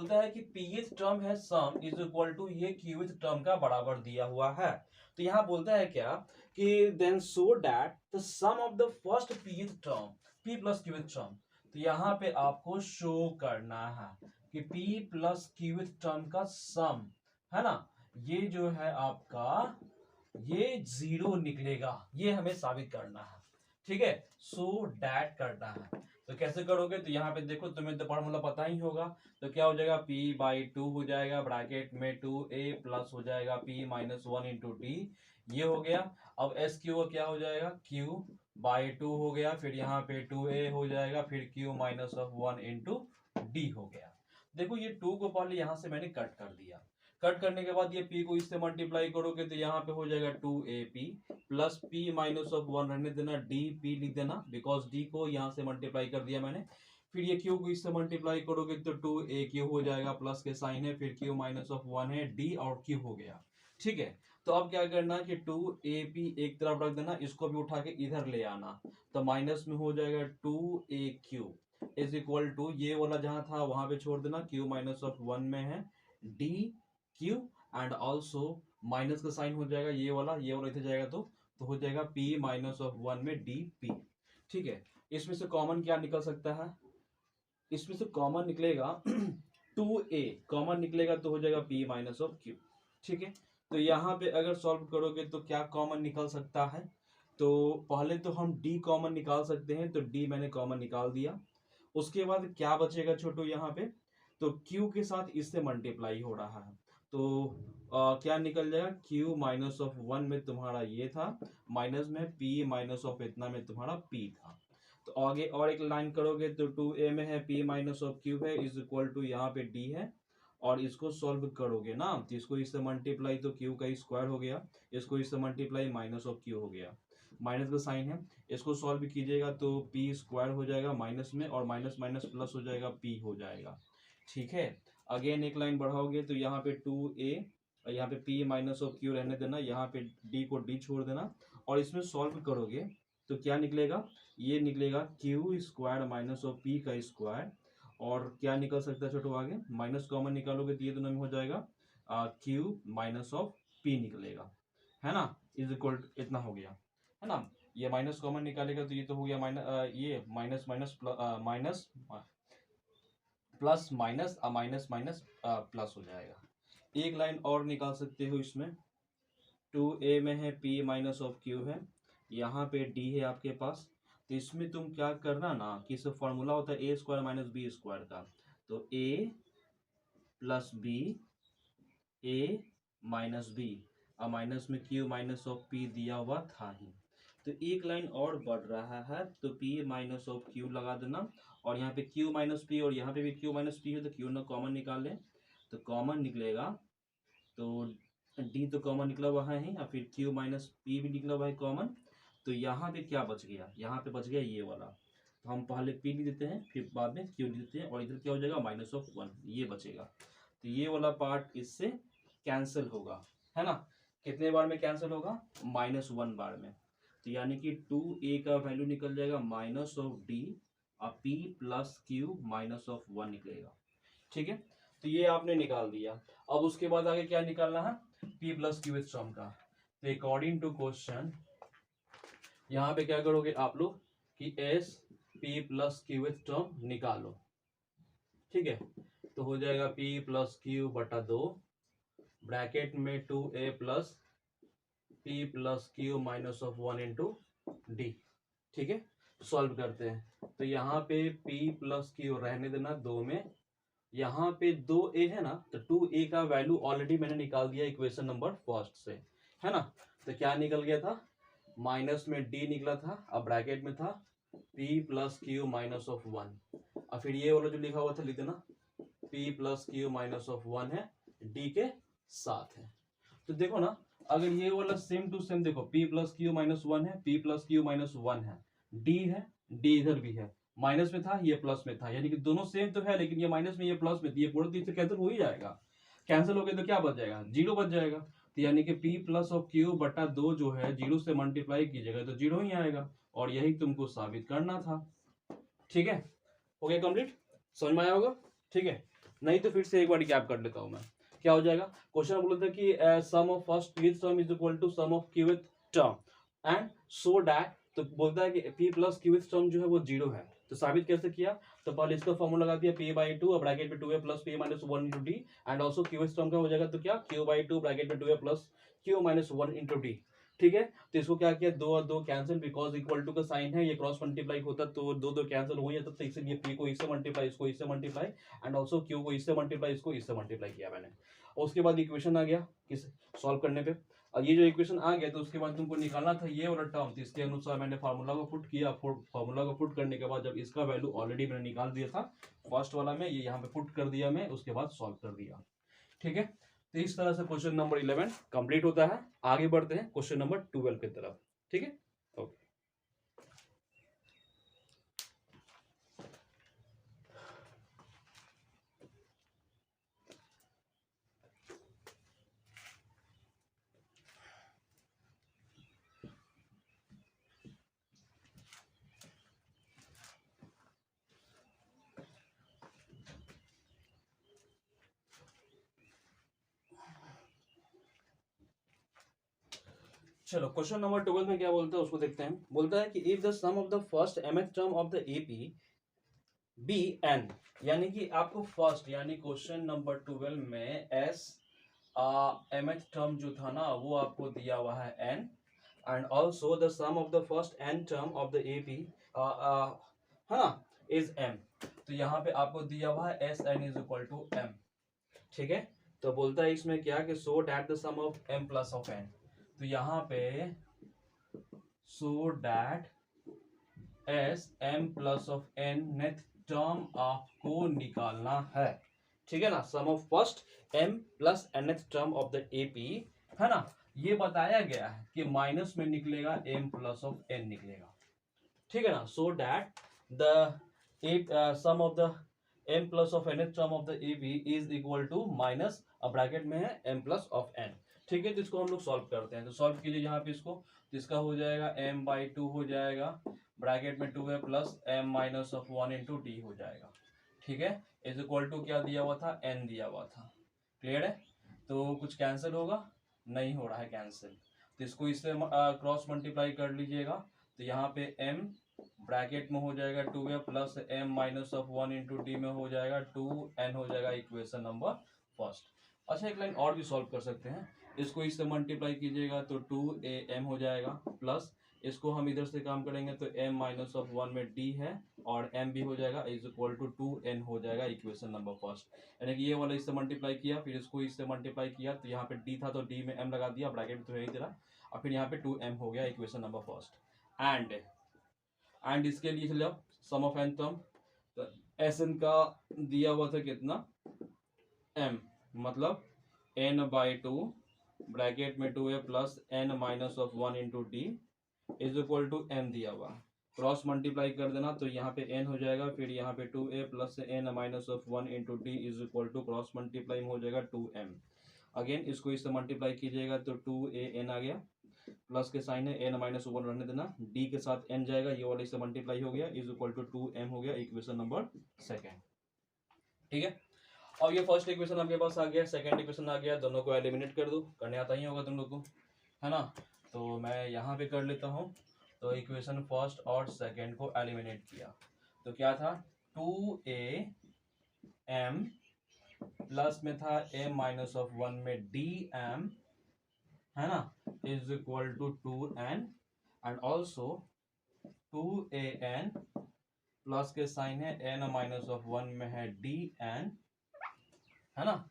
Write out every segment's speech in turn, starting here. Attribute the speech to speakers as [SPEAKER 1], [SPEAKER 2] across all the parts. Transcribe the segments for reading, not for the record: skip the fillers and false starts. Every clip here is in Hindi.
[SPEAKER 1] बोलता है कि pth टर्म है सम इज इक्वल टू ये qth टर्म का बराबर दिया हुआ है। तो यहाँ बोलता है क्या कि then so that the sum of the first pth term p plus qth term, तो यहाँ पे आपको शो करना है कि p प्लस qth टर्म का सम है ना, ये जो है आपका ये 0 निकलेगा, ये हमें साबित करना है। ठीक है, सो डैट करना है। तो कैसे करोगे, तो यहाँ पे देखो तुम्हें तो फॉर्मूला पता ही होगा। तो क्या हो जाएगा, p/2 हो जाएगा ब्रैकेट में 2a प्लस हो जाएगा p माइनस 1 इंटू डी, ये हो गया। अब एस क्यू का क्या हो जाएगा, q/2 हो गया, फिर यहाँ पे 2a हो जाएगा, फिर q minus of 1 into D हो गया। देखो ये 2 को पहले यहाँ से मैंने कट कर दिया, कट करने के बाद ये p को इससे मल्टीप्लाई करोगे तो यहाँ पे हो जाएगा 2ap plus p minus of 1 रहने देना, dp लिख देना बिकॉज d को यहाँ से मल्टीप्लाई कर दिया मैंने। फिर ये q को इससे मल्टीप्लाई करोगे तो 2aq हो जाएगा, प्लस के साइन है, फिर q माइनस ऑफ 1 है, d और q हो गया। ठीक है, तो अब क्या करना कि 2ap एक तरफ रख देना, इसको भी उठा के इधर ले आना, तो माइनस में हो जाएगा 2aq इज इक्वल टू ये वाला जहां था वहां पे छोड़ देना, q माइनस ऑफ 1 में है D Q and also minus का साइन हो जाएगा ये वाला इधर जाएगा तो हो जाएगा p माइनस ऑफ 1 में डी पी। ठीक है, इसमें से कॉमन क्या निकल सकता है, इसमें से कॉमन निकलेगा 2a कॉमन निकलेगा तो हो जाएगा p माइनस ऑफ q। ठीक है, तो यहाँ पे अगर सॉल्व करोगे तो क्या कॉमन निकल सकता है, तो पहले तो हम d कॉमन निकाल सकते हैं, तो d मैंने कॉमन निकाल दिया। उसके बाद क्या बचेगा छोटू, यहाँ पे तो q के साथ इससे मल्टीप्लाई हो रहा है, तो क्या निकल जाएगा, q माइनस ऑफ 1 में तुम्हारा ये था, माइनस में p माइनस ऑफ इतना में तुम्हारा p था। तो आगे और एक लाइन करोगे तो 2a में है p माइनस ऑफ q है इज इक्वल टू यहाँ पे d है, और इसको सॉल्व करोगे ना तो इसको इससे मल्टीप्लाई तो q का स्क्वायर हो गया, इसको इससे मल्टीप्लाई माइनस ऑफ q हो गया, माइनस का साइन है, इसको सॉल्व कीजिएगा तो p स्क्वायर हो जाएगा माइनस में, और माइनस माइनस प्लस हो जाएगा p हो जाएगा। ठीक है, अगेन एक लाइन बढ़ाओगे तो यहाँ पे 2a और यहाँ पे p माइनस ऑफ q रहने देना, यहाँ पे d को d छोड़ देना, और इसमें सॉल्व करोगे तो क्या निकलेगा, ये निकलेगा q square minus of p का स्क्वायर, और क्या निकल सकता है छोटो आगे, माइनस कॉमन निकालोगे तो ये दोनों में हो जाएगा q माइनस ऑफ p निकलेगा, है ना, इज इक्वल इतना हो गया, है ना। ये माइनस कॉमन निकालेगा तो ये तो हो गया माइनस, ये minus minus minus plus minus minus minus plus हो जाएगा। एक लाइन और निकाल सकते हो इसमें, 2a में है p माइनस ऑफ q है, यहाँ पे d है आपके पास, तो इसमें तुम क्या करना ना कि इसका फॉर्मूला होता है a square minus b square का, तो a plus b a minus b और माइनस में q माइनस ऑफ p दिया हुआ था ही, तो एक लाइन और बढ़ रहा है तो p माइनस ऑफ q लगा देना, और यहाँ पे q माइनस p और यहाँ पे भी q माइनस p है तो q ना कॉमन निकाल लें, तो कॉमन निकलेगा तो d तो कॉमन निकला हुआ है ही, और फिर q माइनस p भी निकला हुआ है कॉमन, तो यहाँ पे क्या बच गया, यहाँ पे बच गया ये वाला, तो हम पहले p लिख देते हैं फिर बाद में q लिख देते हैं, और इधर क्या हो जाएगा माइनस ऑफ 1 ये बचेगा, तो ये वाला पार्ट इससे कैंसिल होगा, है ना। कितने बार में कैंसिल होगा, -1 बार में, तो यानी कि 2a का वैल्यू निकल जाएगा माइनस ऑफ d और p plus q minus of 1 निकलेगा। ठीक है, तो ये आपने निकाल दिया। अब उसके बाद आगे क्या निकालना है, p प्लस q टर्म का, तो अकॉर्डिंग टू क्वेश्चन यहाँ पे क्या करोगे आप लोग कि s p plus q term निकालो। ठीक है, तो हो जाएगा p प्लस q बटा 2 ब्रैकेट में 2a plus p plus q minus of 1 into D. ठीक है, सॉल्व करते हैं, तो यहाँ पे p प्लस q रहने देना 2 में, यहाँ पे 2a है ना, तो 2a का वैल्यू ऑलरेडी मैंने निकाल दिया इक्वेशन नंबर फर्स्ट से, है ना। तो क्या निकल गया था, माइनस में d निकला था, अब ब्रैकेट में था p plus q minus of 1, और फिर ये वाला जो लिखा हुआ था लिख देना, p plus q minus of 1 है d के साथ है। तो देखो ना, अगर ये वाला सेम टू सेम देखो, p प्लस क्यू माइनस 1 है, p प्लस क्यू माइनस 1 है, d है, d इधर भी है, माइनस में था ये प्लस में था, यानी कि दोनों सेम तो है, लेकिन ये माइनस में ये प्लस में, ये पूरा तो कैंसिल हो ही जाएगा, कैंसिल हो गया तो क्या बच जाएगा, 0 बच जाएगा, तो यानी कि p प्लस ऑफ क्यू बटा 2 जो है 0 से मल्टीप्लाई कीजिएगा तो 0 ही आएगा, और यही तुमको साबित करना था। ठीक है, हो गया कंप्लीट, समझ में आया होगा। ठीक है, नहीं तो फिर से एक बार गैप कर लेता हूं मैं। क्या हो जाएगा, क्वेश्चन बोलता है कि sum of first pth term is equal to sum of qth term and so that, तो बोलता है कि p प्लस qth टर्म जो है वो जीरो है। तो साबित कैसे किया, तो पहले इसका फॉर्मूला लगा दिया p बाई टू, ब्रैकेट में 2a plus p minus 1 into d, and also qth term का हो जाएगा तो क्या q बाई टू ब्रैकेट में 2a plus q minus 1 into D. ठीक है, तो इसको क्या किया, दो और दो कैंसिल, बिकॉज इक्वल टू का साइन है, ये क्रॉस मल्टीप्लाई होता तो दो दो कैंसिल हो जाता, तो इसलिए p को इससे मल्टीप्लाई, इसको इससे मल्टीप्लाई, एंड ऑल्सो q को इससे मल्टीप्लाई, इसको इससे मल्टीप्लाई किया मैंने। और उसके बाद इक्वेशन आ गया किस सॉल्व करने पे, और ये जो इक्वेशन आ गया तो उसके बाद तुमको निकालना था ये वाला टर्म, तो इसके अनुसार मैंने फार्मूला को पुट किया। फार्मूला को पुट करने के बाद जब इसका वैल्यू ऑलरेडी मैंने निकाल दिया था फर्स्ट वाला में, ये यहाँ पे पुट कर दिया मैं, उसके बाद सॉल्व कर दिया। ठीक है, तो इस तरह से क्वेश्चन नंबर 11 कंप्लीट होता है। आगे बढ़ते हैं क्वेश्चन नंबर 12 की तरफ। ठीक है, ओके। चलो क्वेश्चन नंबर 12 में क्या बोलता है उसको देखते हैं। बोलता है कि if the sum of the first mth term of the AP b n, यानी कि आपको फर्स्ट यानी क्वेश्चन नंबर 12 में एस mth टर्म जो था ना वो आपको दिया हुआ है n, and also the sum of the first n term of the AP है ना इज m। तो यहाँ पे आपको दिया हुआ है S n is equal to m। ठीक है, तो बोलता है इसमें क्या कि so that the sum of m plus of n, तो यहाँ पे so that S m plus of n nth term आपको निकालना है। ठीक है ना, sum of first m plus nth term of the AP है ना, ये बताया गया है कि माइनस में निकलेगा m प्लस ऑफ n निकलेगा। ठीक है ना, so that the sum of the m plus of nth term of the AP is equal to minus, अब ब्रैकेट में है m प्लस ऑफ n। ठीक है, तो इसको हम लोग सॉल्व करते हैं। तो सॉल्व कीजिए यहाँ पे इसको, तो इसका हो जाएगा m बाई टू हो जाएगा, ब्रैकेट में 2a plus m minus of 1 into D हो जाएगा। ठीक है, इज इक्वल टू क्या दिया हुआ था, n दिया हुआ था। क्लियर है, तो कुछ कैंसिल होगा, नहीं हो रहा है कैंसिल, तो इसको इससे क्रॉस मल्टीप्लाई कर लीजिएगा, तो यहाँ पे m ब्रैकेट में हो जाएगा 2a plus m minus of 1 into D में हो जाएगा 2n हो जाएगा इक्वेशन नंबर फर्स्ट। अच्छा, एक लाइन और भी सॉल्व कर सकते हैं, इसको इससे मल्टीप्लाई कीजिएगा तो 2am हो जाएगा, प्लस इसको हम इधर से काम करेंगे तो m माइनस ऑफ 1 में d है और m भी हो जाएगा इज इक्वल टू 2n हो जाएगा इक्वेशन नंबर फर्स्ट। यानी कि ये वाला इससे मल्टीप्लाई किया, फिर इसको इससे मल्टीप्लाई किया, तो यहाँ पे d था तो d में m लगा दिया, ब्रैकेट में तो यही तेरा, और फिर यहाँ पे 2m हो गया इक्वेशन नंबर फर्स्ट। एंड इसके लिए चले आप सम ऑफ n टर्म, तो एस एन का दिया हुआ था कितना m, मतलब n बाई टू ब्रैकेट में 2a plus n minus of 1 into d is equal to m दिया हुआ, क्रॉस मल्टीप्लाई कर देना तो यहाँ पे n हो जाएगा, फिर यहाँ पे 2a plus n minus of 1 into d is equal to cross multiply में हो जाएगा 2m। अगेन इसको इससे मल्टीप्लाई कीजिएगा तो 2an आ गया, प्लस के साइन है n माइनस 1 रहने देना, d के साथ n जाएगा, ये वाला इससे मल्टीप्लाई हो गया इज इक्वल टू 2m हो गया इक्वेशन नंबर सेकेंड। ठीक है, और ये फर्स्ट इक्वेशन आपके पास आ गया, सेकंड इक्वेशन आ गया, दोनों को एलिमिनेट कर दो, करने आता ही होगा तुम लोग को, है ना। तो मैं यहाँ पे कर लेता हूँ, तो इक्वेशन फर्स्ट और सेकंड को एलिमिनेट किया तो क्या था 2am प्लस में था m माइनस ऑफ 1 में dm है ना is equal to 2n, and also 2an plus के साइन है n माइनस ऑफ 1 में है dn है ना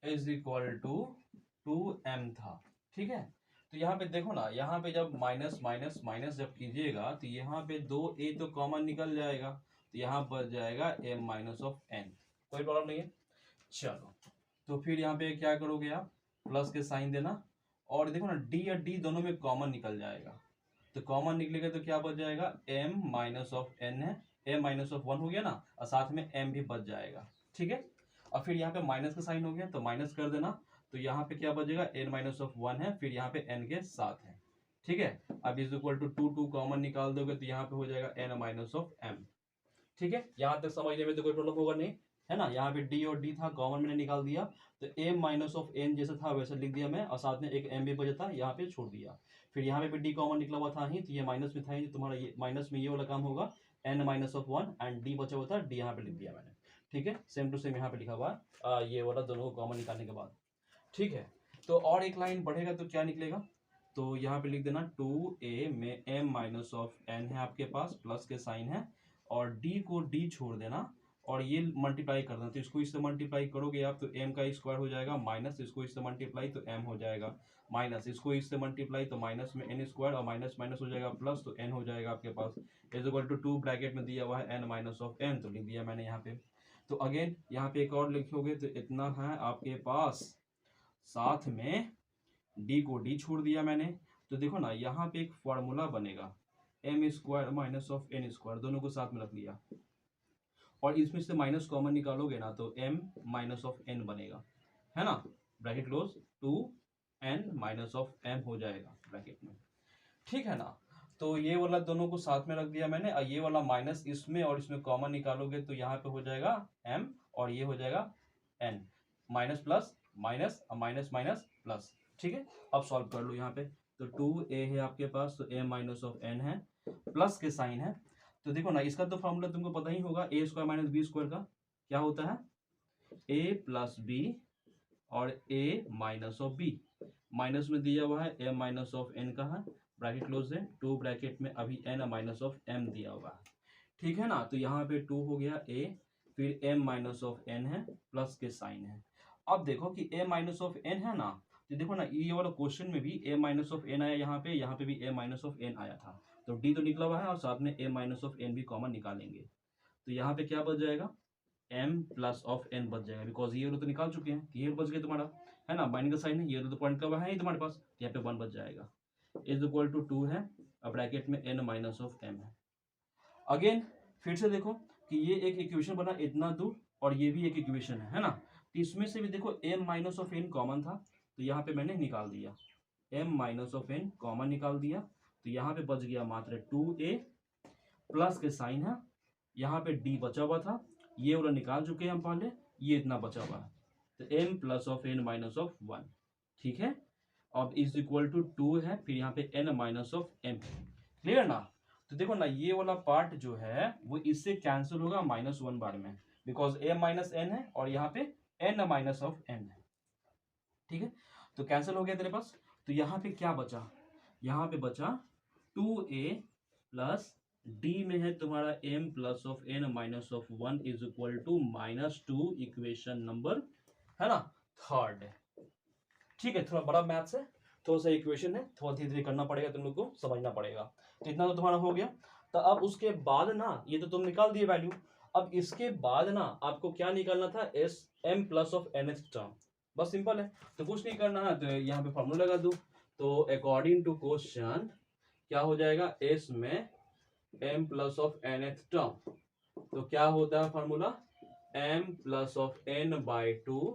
[SPEAKER 1] इज इक्वल टू 2m था। ठीक है, तो यहाँ पे देखो ना, यहाँ पे जब माइनस माइनस माइनस जब कीजिएगा तो यहाँ पे 2a तो कॉमन निकल जाएगा, तो यहाँ बच जाएगा m माइनस ऑफ n, कोई प्रॉब्लम नहीं है। चलो, तो फिर यहाँ पे क्या करोगे आप, प्लस के साइन देना, और देखो ना d या d दोनों में कॉमन निकल जाएगा, तो कॉमन निकलेगा तो क्या बच जाएगा m माइनस ऑफ n है, m माइनस ऑफ 1 हो गया ना, और साथ में m भी बच जाएगा। ठीक है, और फिर यहाँ पे माइनस का साइन हो गया तो माइनस कर देना, तो यहाँ पे क्या बचेगा n माइनस ऑफ 1 है, फिर यहाँ पे n के साथ है। ठीक है, अब इज इक्वल टू 2 कॉमन निकाल दोगे तो यहाँ पे हो जाएगा n माइनस ऑफ m। ठीक है, यहाँ तक समझने में तो कोई प्रॉब्लम होगा नहीं। है ना। यहाँ पे डी और डी था, कॉमन मैंने निकाल दिया, तो m माइनस ऑफ n जैसा था वैसा लिख दिया मैं, और साथ में एक m भी बचा था, यहाँ पे छोड़ दिया। फिर यहाँ पे भी डी कॉमन निकला हुआ था ही, तो ये माइनस में था ही, तुम्हारा ये माइनस में ये वाला काम होगा, n minus of 1 and D बचा हुआ था, डी यहाँ पे लिख दिया मैंने। ठीक है, सेम टू सेम यहाँ पे लिखा हुआ है ये वाला दोनों को कॉमन निकालने के बाद। ठीक है, तो और एक लाइन बढ़ेगा तो क्या निकलेगा, तो यहाँ पे लिख देना 2a में m माइनस ऑफ n है आपके पास, प्लस के साइन है, और d को d छोड़ देना, और ये मल्टीप्लाई कर देना, तो इसको इससे मल्टीप्लाई करोगे आप तो m का स्क्वायर हो जाएगा, माइनस इसको इससे मल्टीप्लाई तो m हो जाएगा, माइनस इसको इससे मल्टीप्लाई तो माइनस में n स्क्वायर, और माइनस माइनस हो जाएगा प्लस, तो n हो जाएगा आपके पास, इज इक्वल टू 2 ब्रैकेट में दिया हुआ है n माइनस ऑफ n, तो लिख दिया मैंने यहाँ पे। तो अगेन यहाँ पे एक और लिखोगे तो इतना है आपके पास, साथ में d को d छोड़ दिया मैंने, तो देखो ना यहाँ पे एक फॉर्मूला बनेगा m square minus of n square, दोनों को साथ में रख लिया, और इसमें से माइनस कॉमन निकालोगे ना तो m माइनस ऑफ n बनेगा, है ना, bracket close, 2n minus of m हो जाएगा ब्रैकेट में। ठीक है ना, तो ये वाला दोनों को साथ में रख दिया मैंने, और ये वाला माइनस इसमें और इसमें कॉमन निकालोगे तो यहाँ पे हो जाएगा m, और ये हो जाएगा n, minus plus minus, minus minus plus. ठीक है, अब सॉल्व कर लो यहाँ पे, तो 2a है आपके पास, तो a माइनस ऑफ n है, प्लस के साइन है, तो देखो ना इसका तो फॉर्मूला तुमको पता ही होगा, a square minus b square का क्या होता है, a प्लस बी और a minus of b, minus में दिया हुआ है m माइनस ऑफ n का है, ब्रैकेट क्लोज है, 2 ब्रैकेट में अभी n माइनस ऑफ m दिया हुआ है। ठीक है ना, तो यहाँ पे 2 हो गया a, फिर m माइनस ऑफ n है, प्लस के साइन है। अब देखो कि a माइनस ऑफ n है ना, तो देखो ना ये वाला क्वेश्चन में भी a माइनस ऑफ n आया, यहाँ पे भी a माइनस ऑफ n आया था, तो d तो निकला हुआ है, और साथ में a माइनस ऑफ n भी कॉमन निकालेंगे, तो यहाँ पे क्या बच जाएगा, m प्लस ऑफ n बच जाएगा, बिकॉज ये वाला तो निकाल चुके हैं, ये बच गया तुम्हारा, है ना, माइनस का साइन है, ये तो पॉइंट का है ही तुम्हारे पास, यहाँ पे 1 बच जाएगा, इज इक्वल टू 2 है, अब ब्रैकेट में n माइनस ऑफ m है। अगेन फिर से देखो कि ये एक इक्वेशन बना इतना दूर, और ये भी एक इक्वेशन है ना, तो इसमें से भी देखो m minus of n common था, तो यहाँ पे मैंने निकाल दिया, m minus of n common निकाल दिया, तो यहाँ पे बच गया मात्र 2a, प्लस के साइन है, यहाँ पे d बचा हुआ था, ये वाला निकाल चुके हैं हम पहले, ये इतना बचा हुआ है, तो m plus of n minus of 1। ठीक है, अब इज इक्वल टू 2 है, फिर यहाँ पे n minus of m, clear ना। तो देखो ना ये वाला पार्ट जो है वो इससे कैंसिल होगा -1 बार में, बिकॉज m माइनस n है, और यहाँ पे n माइनस ऑफ n है। ठीक है, तो कैंसिल हो गया तेरे पास, तो यहाँ पे क्या बचा, यहाँ पे बचा 2a प्लस d में है तुम्हारा m plus of n minus of 1 is equal to -2, equation number, है ना, थर्ड। ठीक है, थोड़ा बड़ा मैथ्स है, थोड़ा सा इक्वेशन है, थोड़ा धीरे धीरे करना पड़ेगा, तुम लोग को समझना पड़ेगा। तो इतना तो तुम्हारा हो गया, तो अब उसके बाद ना ये तो तुम निकाल दिए वैल्यू, अब इसके बाद ना आपको क्या निकालना था, S m plus of nth term, बस सिंपल है, तो कुछ नहीं करना है, तो यहाँ पे फॉर्मूला लगा दो, तो अकॉर्डिंग टू क्वेश्चन क्या हो जाएगा, s में m plus of nth term, तो क्या होता है formula, m plus of n by 2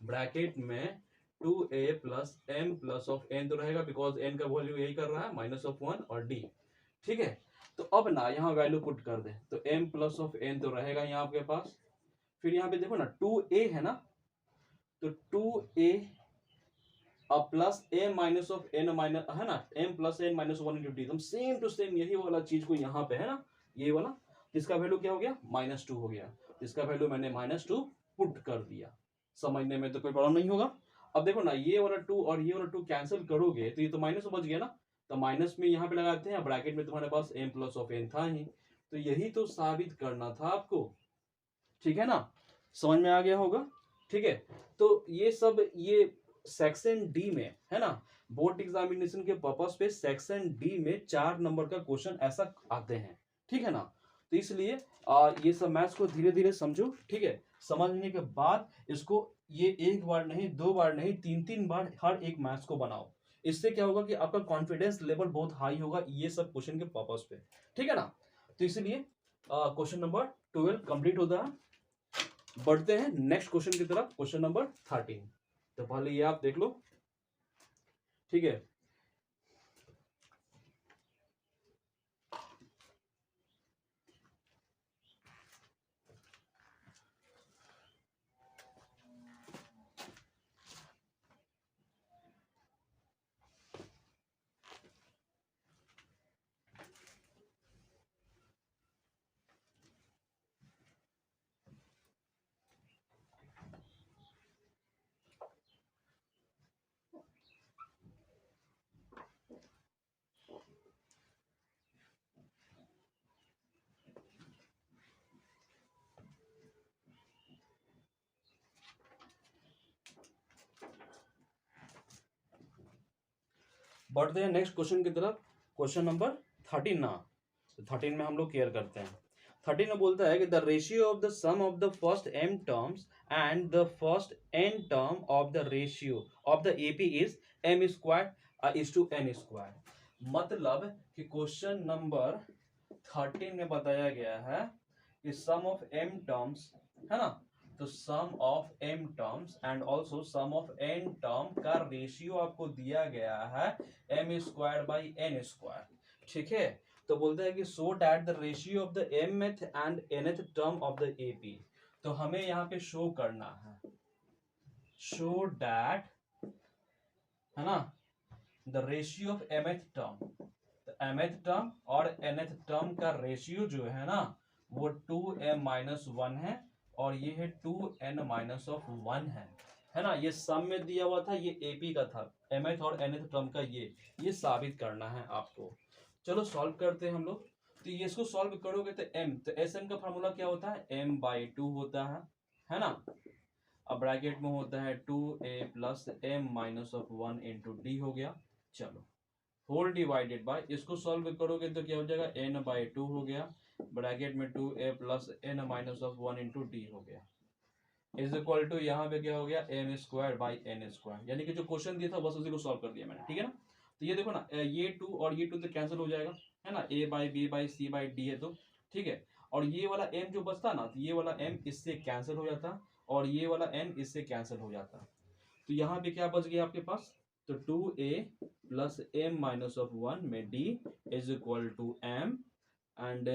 [SPEAKER 1] bracket में 2a plus m plus of n तो रहेगा, बिकॉज n का वैल्यू यही कर रहा है -1 और d। ठीक है, तो अब ना यहाँ वैल्यू पुट कर दे, तो m प्लस ऑफ n तो रहेगा यहाँ आपके पास, फिर यहाँ पे देखो ना 2a है ना, तो 2a अब plus a minus of n minus, है ना, m plus n minus 1 into D, एकदम सेम टू सेम यही वाला चीज को यहाँ पे है ना, ये वाला, इसका वैल्यू क्या हो गया, -2 हो गया, इसका वैल्यू मैंने -2 पुट कर दिया, समझने में तो कोई प्रॉब्लम नहीं होगा। अब देखो ना ये वाला 2 और ये वाला 2 कैंसिल करोगे तो ये तो माइनस बच गया ना, तो माइनस में यहाँ पे लगाते हैं, ब्रैकेट में तुम्हारे पास m प्लस ऑफ n था ही, तो यही तो साबित करना था आपको। ठीक है ना, समझ में आ गया होगा। ठीक है, तो ये सब ये सेक्शन डी में है ना, बोर्ड एग्जामिनेशन के पर्पस पे सेक्शन डी में 4 नंबर का क्वेश्चन ऐसा आते हैं। ठीक है ना, तो इसलिए ये सब मैथ्स को धीरे धीरे समझो। ठीक है, समझने के बाद इसको ये एक बार नहीं, 2 बार नहीं, 3 बार हर एक मैथ्स को बनाओ, इससे क्या होगा कि आपका कॉन्फिडेंस लेवल बहुत हाई होगा ये सब क्वेश्चन के पर्पस पे। ठीक है ना, तो इसलिए क्वेश्चन नंबर 12 कंप्लीट होता है, बढ़ते हैं नेक्स्ट क्वेश्चन की तरफ, क्वेश्चन नंबर 13। तो पहले ये आप देख लो। ठीक है, बढ़ते हैं नेक्स्ट क्वेश्चन की तरफ। क्वेश्चन नंबर 13 ना, 13 में हम लोग केयर करते हैं। 13 में बोलता है कि the ratio of the sum of the first m terms and the first n term of the ratio of the AP is m square is to n square. मतलब कि क्वेश्चन नंबर 13 में बताया गया है कि सम ऑफ एम टर्म्स है ना, तो sum of m terms and also sum of n term का रेशियो आपको दिया गया है m square by n square. ठीक है, तो बोलते हैं कि so that the ratio of the mth and nth term of the AP. तो हमें यहाँ पे शो करना है, शो डैट है ना the ratio of एमथ term, एमथ term और एनथ टर्म का रेशियो जो है ना वो 2m-1 है और ये है 2n-1 है ना। ये सम में दिया हुआ था, ये एपी का था, एमथ और एनथ टर्म का ये साबित करना है आपको। चलो सॉल्व करते हैं हम लोग। तो ये इसको सॉल्व करोगे तो एम, तो एस एम का फार्मूला क्या होता है, m/2 होता है ना। अब ब्रैकेट में होता है 2a plus m-1 into D हो गया। चलो होल डिवाइडेड बाय, इसको सॉल्व करोगे तो क्या हो जाएगा, n/2 हो गया, ब्रैकेट में 2a plus n-1 into D हो गया, इज इक्वल टू यहाँ पे क्या हो गया, m square by n square. यानी कि जो क्वेश्चन दिया था बस उसी को सॉल्व कर दिया मैंने, ठीक है ना। तो ये देखो ना, ये 2 और ये 2 तो कैंसिल हो जाएगा, है ना, a by b by c by d है तो ठीक है। और ये वाला m जो बचता ना, तो ये वाला m इससे कैंसिल हो जाता और ये वाला n इससे कैंसिल हो जाता। तो यहाँ पे क्या बच गया आपके पास, तो 2a प्लस m-1 में d is equal to m and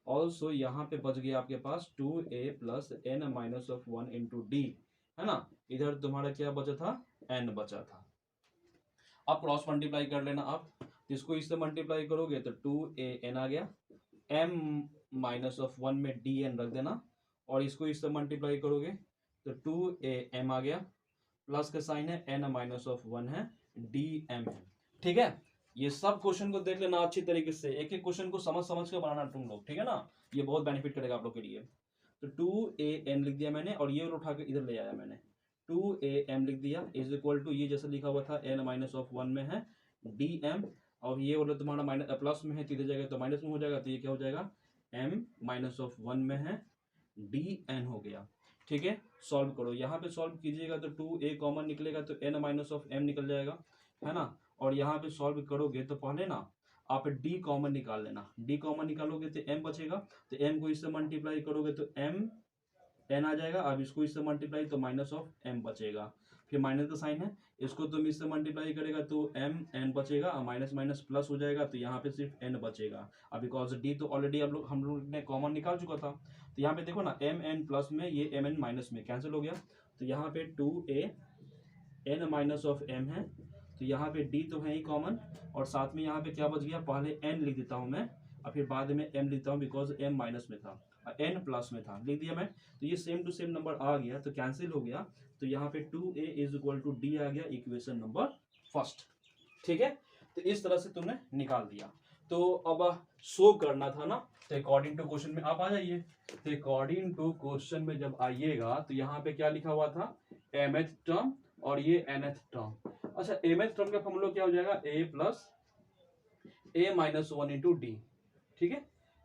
[SPEAKER 1] also यहाँ पे बच गया आपके पास 2a plus n-1 into D, है ना। इधर तुम्हारा क्या बचा था, n बचा था। अब क्रॉस मल्टीप्लाई कर लेना आप, इसको इससे मल्टीप्लाई करोगे तो 2an आ गया, m-1 में dn रख देना और इसको इससे मल्टीप्लाई करोगे तो 2am आ गया, प्लस का साइन है n-1 है, dm है। ठीक है, ये सब क्वेश्चन को देख लेना अच्छी तरीके से, एक एक क्वेश्चन को समझ समझ के बनाना तुम लोग, ठीक है ना। ये बहुत बेनिफिट करेगा आप लोग के लिए। तो 2an लिख दिया मैंने और ये उठा के इधर ले आया मैंने, 2am लिख दिया इज इक्वल टू ये जैसा लिखा हुआ था n-1 में है dm, और ये वाला तुम्हारा माइनस प्लस में है तो इधर जाएगा तो माइनस में हो जाएगा, तो ये क्या हो जाएगा, m-1 में है dn हो गया। ठीक है, सॉल्व करो, यहाँ पे सॉल्व कीजिएगा तो 2a कॉमन निकलेगा तो n-m निकल जाएगा, है ना। और यहाँ पे सॉल्व करोगे तो पहले ना आप d कॉमन निकाल लेना, d कॉमन निकालोगे तो m बचेगा, तो m को इससे मल्टीप्लाई करोगे तो m n आ जाएगा, अब इसको इससे मल्टीप्लाई तो -m बचेगा, फिर माइनस का साइन है, इसको तुम इससे मल्टीप्लाई करेगा तो m n बचेगा, माइनस माइनस प्लस हो जाएगा तो यहाँ पे सिर्फ n बचेगा। अब बिकॉज d तो ऑलरेडी हम लोग ने कॉमन निकाल चुका था, तो यहाँ पे देखो ना m n प्लस में ये m n माइनस में कैंसिल हो गया, तो यहाँ पे 2a n-m है, तो यहाँ पे d तो है ही कॉमन और साथ में यहाँ पे क्या बच गया, पहले n लिख देता हूँ मैं और फिर बाद में m लिखता हूँ बिकॉज m माइनस में था, n प्लस में था, लिख दिया मैं। तो ये सेम टू सेम नंबर आ गया तो कैंसिल हो गया, तो यहाँ पे 2a is equal to d आ गया, इक्वेशन नंबर फर्स्ट। ठीक है, तो इस तरह से तुमने निकाल दिया। तो अब शो करना था ना, तो अकॉर्डिंग टू क्वेश्चन में आप आ जाइए। तो अकॉर्डिंग टू क्वेश्चन में जब आइएगा तो यहाँ पे क्या लिखा हुआ था, mth टर्म और ये nth टर्म। अच्छा, mth टर्म का फॉर्मूला क्या हो जाएगा, a plus a-1 into D. ठीक है,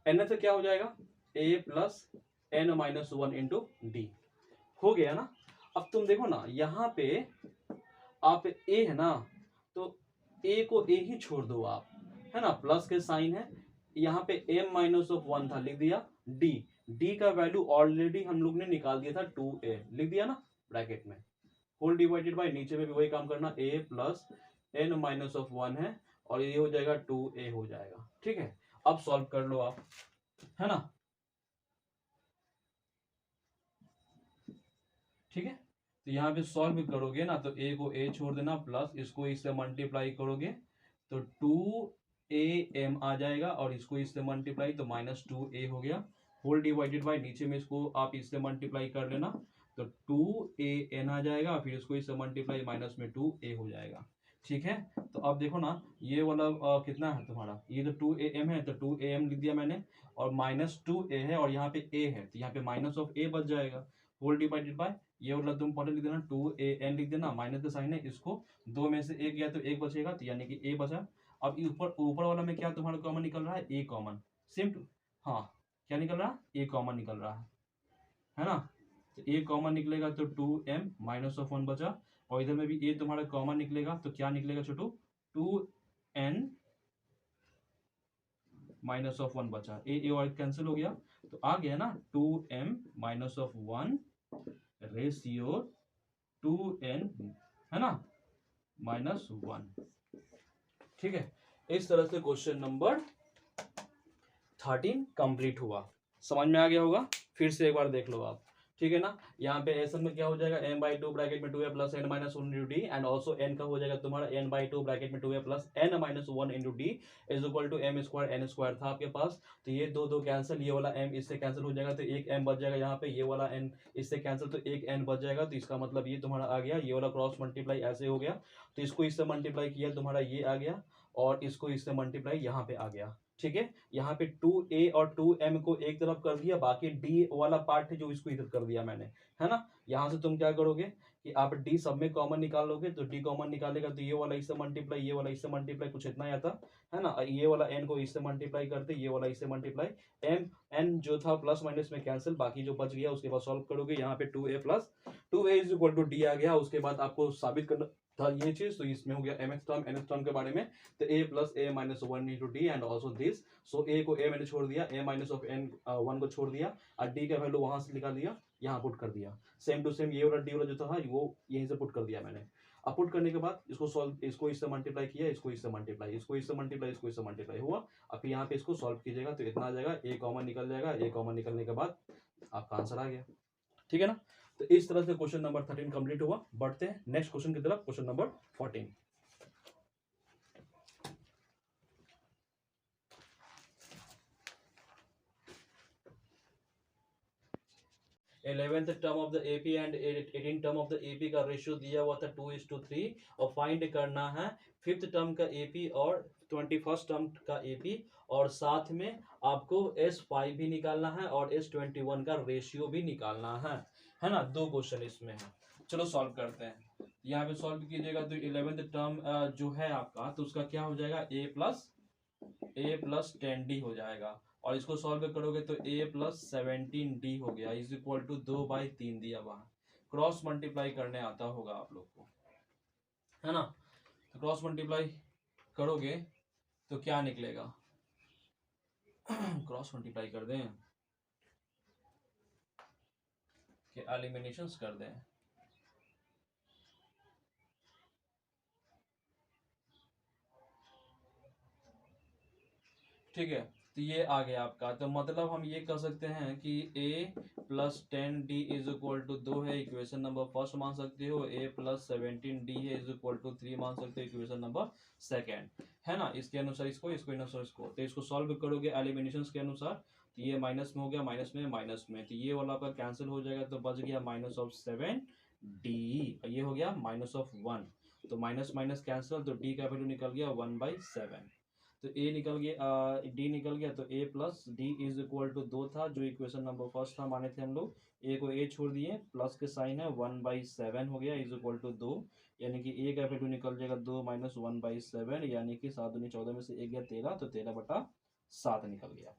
[SPEAKER 1] nth क्या हो जाएगा, a plus n-1 into D हो गया ना। अब तुम देखो ना यहाँ पे आप a है ना, तो a को a ही छोड़ दो आप, है ना, प्लस के साइन है, यहाँ पे m-1 था, लिख दिया d का वैल्यू ऑलरेडी हम लोग ने निकाल दिया था 2a, लिख दिया ना ब्रैकेट में, होल डिवाइडेड बाय, नीचे में भी वही काम करना, a प्लस n-1 है और ये हो जाएगा 2a हो जाएगा। ठीक है, अब सॉल्व कर लो आप, है ना। ठीक है, तो यहाँ पे सॉल्व करोगे ना तो a को a छोड़ देना, प्लस इसको इससे मल्टीप्लाई करोगे तो 2am आ जाएगा और इसको इससे मल्टीप्लाई तो -2a हो गया, होल डिवाइडेड बाय, नीचे में इसको आप इससे मल्टीप्लाई कर लेना तो 2an आ जाएगा, फिर इसको इससे मल्टीप्लाई माइनस में 2a हो जाएगा। ठीक है, तो अब देखो ना ये वाला कितना है तुम्हारा, ये तो 2am है तो 2am लिख दिया मैंने और -2a है और यहाँ पे a है तो यहाँ पे -a बच जाएगा, होल डिवाइडेड बाय ये वाला तुम पॉइंट लिख देना, 2an लिख देना, माइनस का साइन है, इसको दो में से एक गया तो एक बचेगा, तो यानी कि a बचा। अब ऊपर ऊपर वाला में क्या तुम्हारा कॉमन निकल रहा है, a कॉमन, सेम टू, हाँ क्या निकल रहा है, a कॉमन निकल रहा है ना। तो a कॉमन निकलेगा तो 2m माइनस ऑफ 1 बचा, और इधर में भी a तुम्हारा कॉमन निकलेगा तो क्या निकलेगा छोटू, 2n माइनस ऑफ 1 बचा, ए और कैंसिल हो गया, तो आ गया ना 2m minus of 1 ratio 2n, है ना, -1। ठीक है, इस तरह से क्वेश्चन नंबर 13 कंप्लीट हुआ। समझ में आ गया होगा, फिर से एक बार देख लो आप। ठीक है ना, यहाँ पे एस में क्या हो जाएगा, m/2 ब्रैकेट में 2a plus n minus 1 into d, and also n का हो जाएगा तुम्हारा n/2 ब्रैकेट में 2a plus n minus 1 into d is equal to m square n square था आपके पास। तो ये दो दो कैंसिल, ये वाला m इससे कैंसिल हो जाएगा, तो एक m बच जाएगा यहाँ पे, ये वाला n इससे कैंसिल, तो एक n बच जाएगा। तो इसका मतलब ये तुम्हारा आ गया, ये वाला क्रॉस मल्टीप्लाई ऐसे हो गया, तो इसको इससे मल्टीप्लाई किया तुम्हारा ये आ गया, और इसको इससे मल्टीप्लाई यहाँ पे आ गया। ठीक है, यहाँ पे 2a और 2m को एक तरफ कर दिया, बाकी d वाला पार्ट है जो इसको इधर कर दिया मैंने, है ना। यहाँ से तुम क्या करोगे कि आप d सब में कॉमन निकालोगे, तो d कॉमन निकालेगा तो ये वाला इससे मल्टीप्लाई, ये वाला इससे मल्टीप्लाई, कुछ इतना ही आता है ना। ये वाला n को इससे मल्टीप्लाई करते, ये वाला इससे मल्टीप्लाई, m n जो था प्लस माइनस में कैंसिल, बाकी जो बच गया उसके बाद सॉल्व करोगे। यहाँ पे 2a plus 2a is equal to d आ गया। उसके बाद आपको साबित करना था ये चीज, तो इसमें हो गया mx टर्म nx टर्म के बारे में, तो a plus a minus 1 into d and also this. So a को a मैंने छोड़ दिया, a माइनस ऑफ n 1 को छोड़ दिया, और d का वैल्यू वहां से निकाल दिया, यहाँ पुट कर दिया। सेम टू सेम ये वाला d वाला जो था वो यहीं से पुट कर दिया मैंने। अब पुट करने के बाद इसको सॉल्व, इसको इससे मल्टीप्लाई किया, इसको इससे मल्टीप्लाई, इसको इससे मल्टीप्लाई, इसको इससे मल्टीप्लाई हुआ। अब यहाँ पे इसको सॉल्व कीजिएगा तो इतना आ जाएगा, a कॉमन निकल जाएगा, a कॉमन निकलने के बाद आपका आंसर आ गया। ठीक है ना, तो इस तरह से क्वेश्चन नंबर 13 कंप्लीट हुआ। बढ़ते हैं नेक्स्ट क्वेश्चन की तरफ, question number 14। 11th term of the AP and 18 term of the AP का रेशियो दिया हुआ था 2:3, और फाइंड करना है 5th टर्म का एपी और 21st टर्म का एपी, और साथ में आपको S5 भी निकालना है और S21 का रेशियो भी निकालना है ना। दो क्वेश्चन इसमें है, चलो सॉल्व करते हैं। यहाँ पे सॉल्व कीजिएगा तो 11th टर्म जो है आपका, तो उसका क्या हो जाएगा, a प्लस 10d हो जाएगा, और इसको सॉल्व करोगे तो a प्लस 17d हो गया, इज इक्वल टू 2/3 दिया वहां। क्रॉस मल्टीप्लाई करने आता होगा आप लोग को, है ना। तो क्रॉस मल्टीप्लाई करोगे तो क्या निकलेगा, क्रॉस मल्टीप्लाई कर दें कि एलिमिनेशंस कर दें, ठीक है। तो ये आ गया आपका, तो मतलब हम ये कह सकते हैं कि a plus 10d is equal to 2 है, इक्वेशन नंबर फर्स्ट मान सकते हो। a प्लस 17d है इज इक्वल टू 3 मान सकते हो, इक्वेशन नंबर सेकेंड, है ना। इसके अनुसार इसको, इसको अनुसार इसको, तो इसको सॉल्व करोगे एलिमिनेशन के अनुसार, तो ये माइनस में हो गया, माइनस में माइनस में, तो ये वाला आपका कैंसिल हो जाएगा, तो बच गया माइनस ऑफ 7d, ये हो गया माइनस ऑफ 1, तो माइनस माइनस कैंसिल, तो d का वैल्यू निकल गया 1/7। तो a निकल गया, d निकल गया, तो a plus d is equal to 2 था, जो इक्वेशन नंबर फर्स्ट था माने थे हम लोग। a को a छोड़ दिए, प्लस के साइन है, 1/7 हो गया इज इक्वल टू 2, यानी कि a का वैल्यू निकल जाएगा 2 माइनस 1/7, यानी कि 7 दूनी 14 में से 1 गया 13, तो 13/7 निकल गया।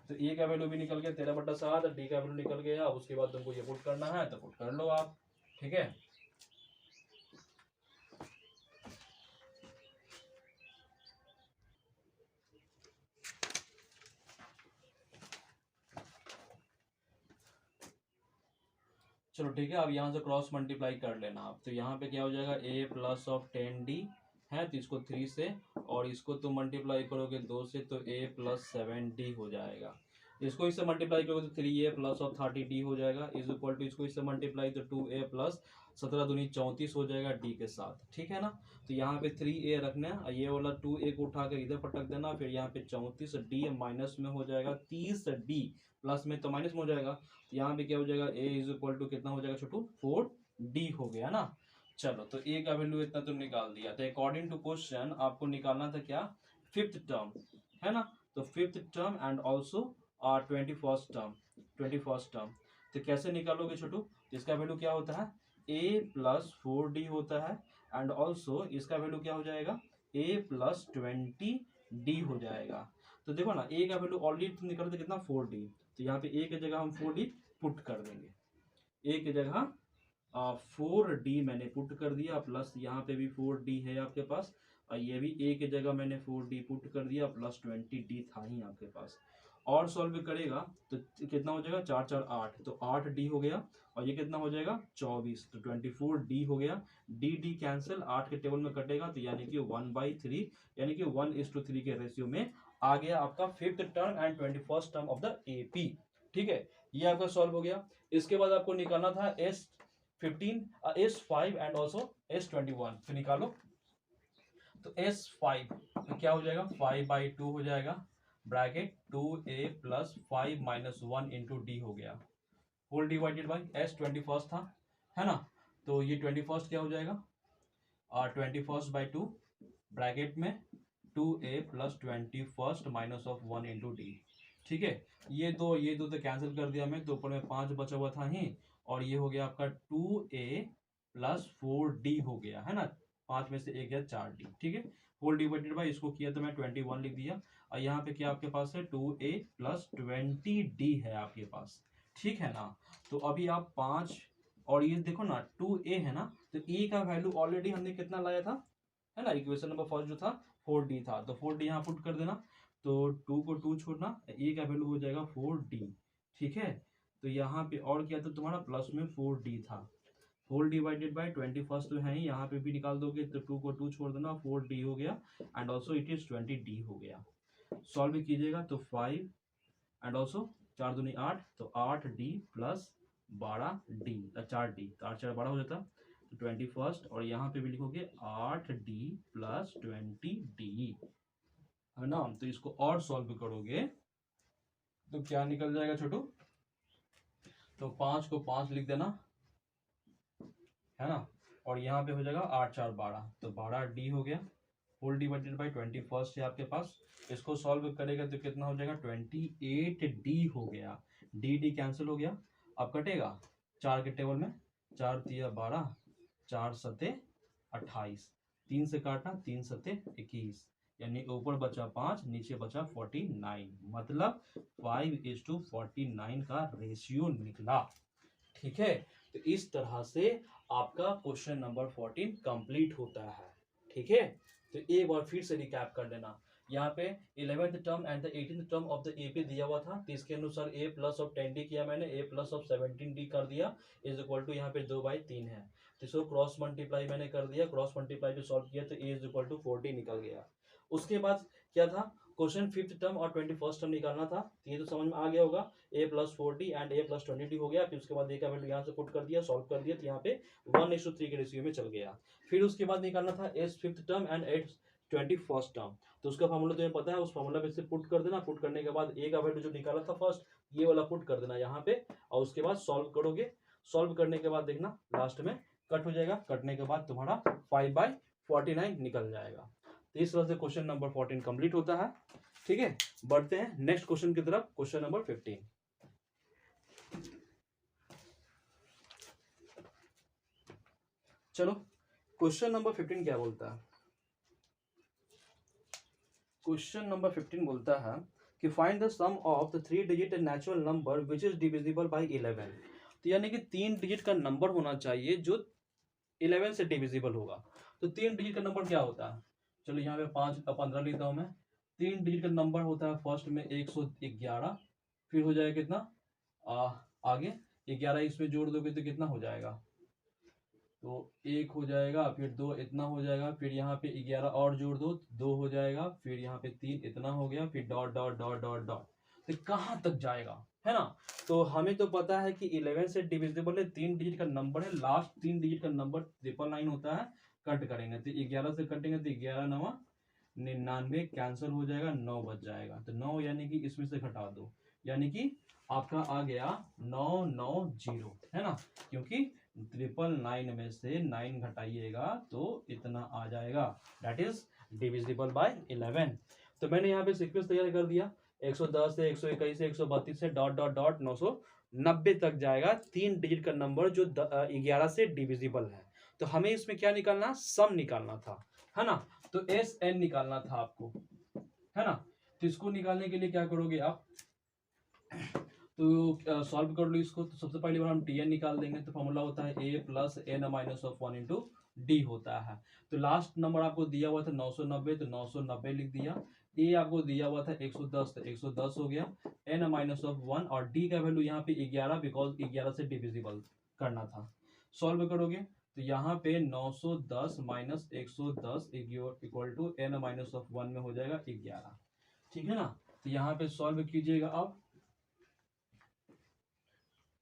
[SPEAKER 1] तो a का वैल्यू भी निकल गया 13/7, d का वैल्यू निकल गया। अब उसके बाद तुमको ये पुट करना है तो पुट कर लो आप, ठीक है। चलो ठीक है, अब यहाँ से क्रॉस मल्टीप्लाई कर लेना आप, तो यहाँ पे क्या हो जाएगा, a प्लस ऑफ 10d है, तो इसको 3 से, और इसको तुम मल्टीप्लाई करोगे 2 से, तो a प्लस 7d हो जाएगा। इसको इससे मल्टीप्लाई करोगे तो 3a प्लस ऑफ 30d हो जाएगा, इज इक्वल टू इसको इससे मल्टीप्लाई तो 2a प्लस 17 दूनी 34 हो जाएगा d के साथ, ठीक है ना। तो यहाँ पे 3a रखना है, ये वाला 2a को उठा कर इधर पटक देना, फिर यहाँ पे 34d माइनस में हो जाएगा 30d, प्लस में तो माइनस में हो जाएगा, तो यहाँ पे क्या हो जाएगा, a इज इक्वल टू कितना हो जाएगा छोटू, 4d हो गया ना। चलो, तो a का वैल्यू इतना तुम निकाल दिया, तो अकॉर्डिंग टू क्वेश्चन आपको निकालना था क्या, 5th टर्म, है ना। तो 5th term and also 21st term, 21st term, तो कैसे निकालोगे छोटू, इसका वैल्यू क्या होता है a प्लस 4d होता है, एंड ऑल्सो इसका वैल्यू क्या हो जाएगा a प्लस 20d हो जाएगा। तो देखो ना a का वैल्यू ऑलरेडी निकल था कितना 4d, तो यहाँ पे a की जगह हम 4d पुट कर देंगे, a की जगह 4d मैंने पुट कर दिया, प्लस यहाँ पे भी 4d है आपके पास, और ये भी a की जगह मैंने 4d पुट कर दिया, प्लस 20d था ही आपके पास। और सॉल्व करेगा तो कितना हो जाएगा 4 4 8, तो 8d हो गया, और ये कितना हो जाएगा 24, तो 24d हो गया। डी कैंसिल, 8 के टेबल में कटेगा, तो यानी कि 1/3, यानी कि 1:3 के रेशियो में आ गया आपका fifth term and 21st term of the AP. ठीक है, ये आपका सॉल्व हो गया। इसके बाद आपको निकालना था S15, S5 and also S21, तो निकालो। तो S5 तो क्या हो जाएगा 5/2 हो जाएगा, bracket 2a plus 5 minus 1 into D हो गया, होल डिवाइडेड बाई S21 था, है ना। तो ये 21 क्या हो जाएगा 21/2 ब्रैकेट में 2a plus 21 minus of 1 into D. ठीक है, ये दो तो कैंसिल कर दिया मैं, तो ऊपर में 5 बचा हुआ था ही, और ये हो गया आपका 2a प्लस 4d हो गया, है ना, 5 में से 1 गया 4d। ठीक है, होल डिवाइडेड बाई, इसको किया तो मैं 21 लिख दिया, और यहाँ पे क्या आपके पास है 2a प्लस 20d है आपके पास। ठीक है ना, तो अभी आप 5, और ये देखो ना 2a है ना, तो a का वैल्यू ऑलरेडी हमने कितना लाया था, है ना, इक्वेशन नंबर फर्स्ट जो था 4d था, तो 4d यहाँ पुट कर देना, तो 2 को 2 छोड़ना, a का वैल्यू हो जाएगा 4d। ठीक है, तो यहाँ पे और क्या था तुम्हारा प्लस में 4d था, होल डिवाइडेड बाय 21 तो है ही, यहाँ पे भी निकाल दोगे तो 2 को 2 छोड़ देना, 4d हो गया, and also it is 20d हो गया। सॉल्व कीजिएगा तो 5 एंड ऑल्सो 4 दूनी 8, तो 8d प्लस 12d, 4d, तो 8 4 12 हो जाता, तो 21, और यहाँ पे भी लिखोगे 8d प्लस 20d, है ना। तो इसको और सॉल्व करोगे तो क्या निकल जाएगा छोटू, तो 5 को 5 लिख देना, है ना, और यहाँ पे हो जाएगा 8 4 12, तो 12d हो गया, होल डिवाइडेड बाई 21 है आपके पास। इसको सॉल्व करेगा तो कितना हो जाएगा 28d हो गया, डी कैंसिल हो गया, अब कटेगा 4 के टेबल में, 4 तिया 12, 4 सते 28, 3 से काटा 3 सते 21, यानी ऊपर बचा 5 नीचे बचा 49, मतलब 5:49 का रेशियो निकला। ठीक है, तो इस तरह से आपका क्वेश्चन नंबर 14 कंप्लीट होता है। ठीक है, तो एक बार फिर से रिकैप कर लेना, यहाँ पे 11th term and the 18th term of the AP दिया हुआ था, तो इसके अनुसार a प्लस ऑफ 10d किया मैंने, a प्लस ऑफ 17d कर दिया, इज इक्वल टू यहाँ पे 2/3 है, तो इसको क्रॉस मल्टीप्लाई मैंने कर दिया, क्रॉस मल्टीप्लाई पे सॉल्व किया तो a is equal to 4d निकल गया। उसके बाद क्या था, क्वेश्चन फिफ्थ टर्म और 21st टर्म निकालना था, ये तो समझ में आ गया होगा, a plus 4d and a plus 20d हो गया, फिर उसके बाद a का वैल्यू यहाँ से पुट कर दिया, सॉल्व कर दिया, तो यहाँ पे 1:3 के रेशियो में चल गया। फिर उसके बाद निकालना था s fifth term and s 21st term, तो उसका फॉर्मूला तुम्हें पता है, उस फॉर्मूला पे से पुट कर देना, पुट करने के बाद a का वैल्यू जो निकाला था फर्स्ट, ये वाला पुट कर देना यहाँ पे, और उसके बाद सॉल्व करोगे, सॉल्व करने के बाद देखना लास्ट में कट हो जाएगा, कटने के बाद तुम्हारा 5/49 निकल जाएगा। तो इस तरह से क्वेश्चन नंबर 14 कंप्लीट होता है। ठीक है, बढ़ते हैं नेक्स्ट क्वेश्चन की तरफ, क्वेश्चन नंबर 15। चलो क्वेश्चन नंबर 15 क्या बोलता है, क्वेश्चन नंबर 15 बोलता है कि find the sum of the 3 digit natural number which is divisible by 11। तो यानी कि 3 डिजिट का नंबर होना चाहिए जो 11 से डिविजिबल होगा। तो 3 डिजिट का नंबर क्या होता है, चलो यहाँ पे 15 लेता हूं मैं। 3 डिजिट का नंबर होता है फर्स्ट में 111, फिर हो जाएगा कितना आगे 11 इसमें जोड़ दोगे तो कितना हो जाएगा, तो 1 हो जाएगा, फिर 2 इतना हो जाएगा, फिर यहाँ पे 11 और जोड़ दो 2 हो जाएगा, फिर यहाँ पे 3 इतना हो गया, फिर dot dot dot dot dot, तो कहाँ तक जाएगा, है ना। तो हमें तो पता है कि 11 से डिविजिबल है, 3 डिजिट का नंबर है, लास्ट 3 डिजिट का नंबर 999 होता है, कट करेंगे तो 11 से कटेंगे तो 11 9 99 कैंसिल हो जाएगा, 9 बच जाएगा, तो 9 यानी कि इसमें से घटा दो, यानी कि आपका आ गया 990, है ना, क्योंकि 999 में से 9 घटाइएगा तो इतना आ जाएगा, दैट इज डिविजिबल बाय 11। तो मैंने यहाँ पे सीक्वेंस तैयार कर दिया, 110 से 121 से 132 से डॉट डॉट डॉट 90 तक जाएगा 3 डिजिट का नंबर जो 11 से डिविजिबल है। तो हमें इसमें क्या निकालना, सम निकालना था, है ना। तो एस एन निकालना था आपको, है ना। तो इसको निकालने के लिए क्या करोगे आप, तो सॉल्व कर लो इसको। तो सबसे पहली बार हम टी एन निकाल देंगे, तो फॉर्मूला होता है a plus n minus of 1 into d होता है। तो लास्ट नंबर आपको दिया हुआ था 990, तो 990 लिख दिया। ए आपको दिया हुआ था 110, तो 110 हो गया। एन माइनस ऑफ 1 और डी का वैल्यू यहाँ पे 11, बिकॉज 11 से डिविजिबल करना था। सॉल्व करोगे तो यहाँ पे 910 minus 110 equal to n minus of 1 में हो जाएगा 11, ठीक है ना। तो यहाँ पे सॉल्व कीजिएगा आप,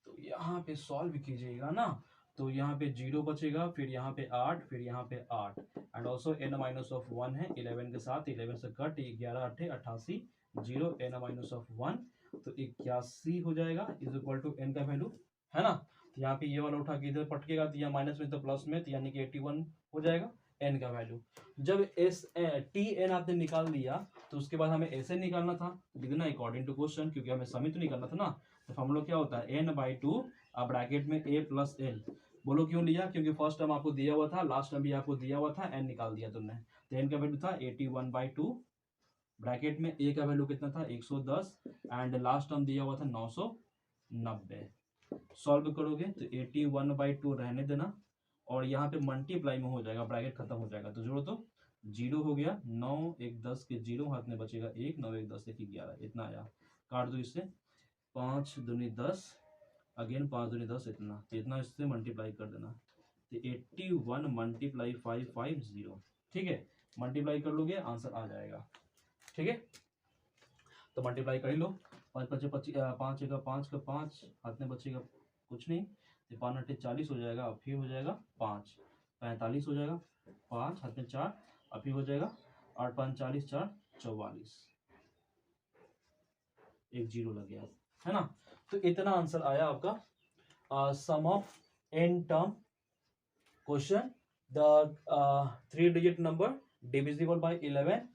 [SPEAKER 1] तो यहाँ पे सॉल्व कीजिएगा ना, तो यहाँ पे 0 बचेगा, फिर यहाँ पे 8, फिर यहाँ पे 8 and also an minus of 1 है 11 के साथ, 11 से कट 11 8 88, 0 एन माइनस ऑफ 1, तो 81 हो जाएगा इज इक्वल टू एन का वैल्यू, है ना। तो यहाँ पे ये वाला उठा के इधर पटकेगा, तो यहाँ माइनस में तो प्लस में, तो यानी कि 81 हो जाएगा एन का वैल्यू। जब एस टी एन आपने निकाल दिया, तो उसके बाद हमें एस एन निकालना था, लिखना अकॉर्डिंग टू क्वेश्चन, क्योंकि हमें समित तो निकालना था ना। तो फॉर्मूला क्या होता है, एन बाई टू ब्रैकेट में ए प्लस एल। बोलो क्यों लिया, क्योंकि फर्स्ट टर्म आपको दिया हुआ था, लास्ट टर्म भी आपको दिया हुआ था, एन निकाल दिया तुमने। तो एन का वैल्यू था 81/2, ब्रैकेट में ए का वैल्यू कितना था 110 एंड लास्ट टर्म दिया हुआ था 990। सॉल्व करोगे तो 81/2 रहने देना, और यहाँ पे मल्टीप्लाई में हो जाएगा, ब्रैकेट खत्म हो जाएगा, तो जोड़ो तो 0 हो गया, 9 1 10 के 0 हाथ में बचेगा 1, 9 1 10 1 11, इतना आया। काट दो इससे, 5 दूनी 10, अगेन 5 दूनी 10, इतना इतना इससे मल्टीप्लाई कर देना, तो 81 मल्टीप्लाई 550, ठीक है। मल्टीप्लाई कर लोगे आंसर आ जाएगा, ठीक है। तो मल्टीप्लाई कर ही लो, 5 5 25, 5 का 5 का 5 हाथ में बचेगा कुछ नहीं, तो 5 8 40 हो जाएगा, अब फिर हो जाएगा 5 45 हो जाएगा, 5 हाथ में 4, अब फिर हो जाएगा 8 5 40 4 44, एक जीरो लग गया, है ना। तो इतना आंसर आया आपका sum of n term question, the 3 digit number divisible by 11,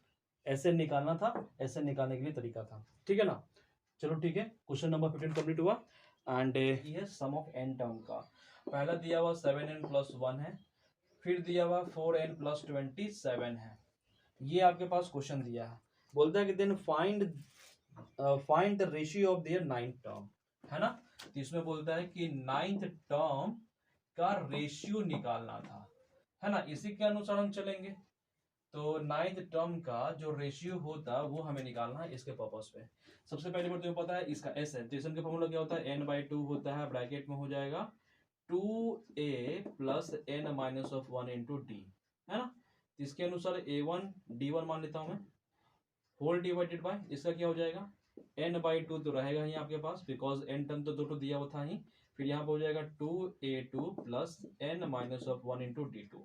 [SPEAKER 1] ऐसे निकालना था, ऐसे निकालने के लिए तरीका था, ठीक है ना। चलो ठीक है, क्वेश्चन नंबर 15 कंप्लीट हुआ। एंड ये सम ऑफ एन टर्म का पहला दिया हुआ 7n प्लस 1 है, फिर दिया हुआ 4n प्लस 27 है। ये आपके पास क्वेश्चन दिया है, बोलता है कि then find the ratio of their ninth term, है ना। तो इसमें बोलता है कि नाइन्थ टर्म का रेशियो निकालना था, है ना। इसी के अनुसार हम चलेंगे, तो नाइन्थ टर्म का जो रेशियो होता है वो हमें निकालना है इसके पर्पस पे। सबसे पहले बार तुम्हें पता है इसका एस है, तो इसका फॉर्मूला क्या होता है, n/2 होता है, ब्रैकेट में हो जाएगा 2a plus n minus of 1 into D, है ना। तो इसके अनुसार a1 d1 मान लेता हूं मैं, होल डिवाइडेड बाय इसका क्या हो जाएगा n/2, तो रहेगा ही आपके पास, बिकॉज n टर्म तो दो तो दिया हुआ था ही। फिर यहाँ पे हो जाएगा 2a2 plus n minus of 1 into d2,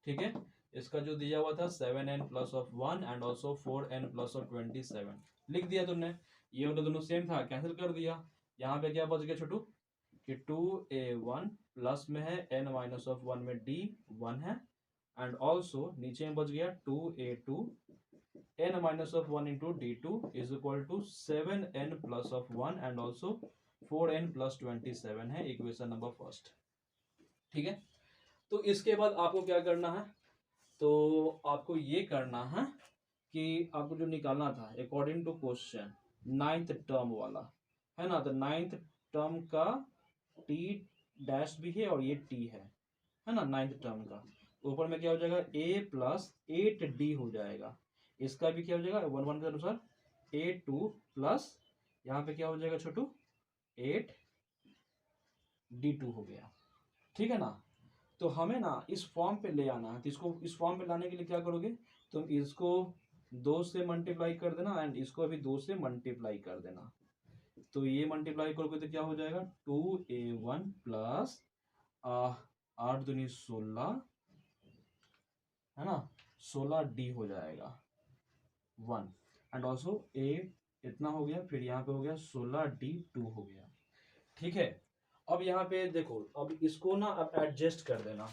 [SPEAKER 1] ठीक है। इसका जो दिया हुआ था 7n plus of 1 and also 4n plus of 27 लिख दिया तुमने। ये वाला दोनों सेम था, कैंसिल कर दिया। यहाँ पे क्या बच गया छोटू, कि 2a1 प्लस में है n माइनस ऑफ 1 में d1 है, एंड ऑल्सो नीचे में बच गया 2a2 n minus of 1 into d2 is equal to 7n plus of 1 and also 4n plus 27 है इक्वेशन नंबर फर्स्ट, ठीक है। तो इसके बाद आपको क्या करना है, तो आपको ये करना है कि आपको जो निकालना था according to question ninth term वाला, है ना। तो नाइन्थ टर्म का टी डैश भी है और ये टी है ना, नाइन्थ टर्म का। ऊपर में क्या हो जाएगा a प्लस 8d हो जाएगा, इसका भी क्या हो जाएगा 1 1 के अनुसार a2 प्लस यहाँ पे क्या हो जाएगा छोटू 8d2 हो गया, ठीक है ना। तो हमें ना इस फॉर्म पे ले आना है, तो इसको इस फॉर्म पे लाने के लिए क्या करोगे, तुम इसको 2 से मल्टीप्लाई कर देना एंड इसको अभी 2 से मल्टीप्लाई कर देना। तो ये मल्टीप्लाई करोगे तो क्या हो जाएगा 2a1 प्लस 8 दूनी 16, है ना, 16d हो जाएगा 1 एंड ऑल्सो a इतना हो गया, फिर यहाँ पे हो गया 16d2 हो गया, ठीक है। अब यहाँ पे देखो, अब इसको ना अब एडजस्ट कर देना।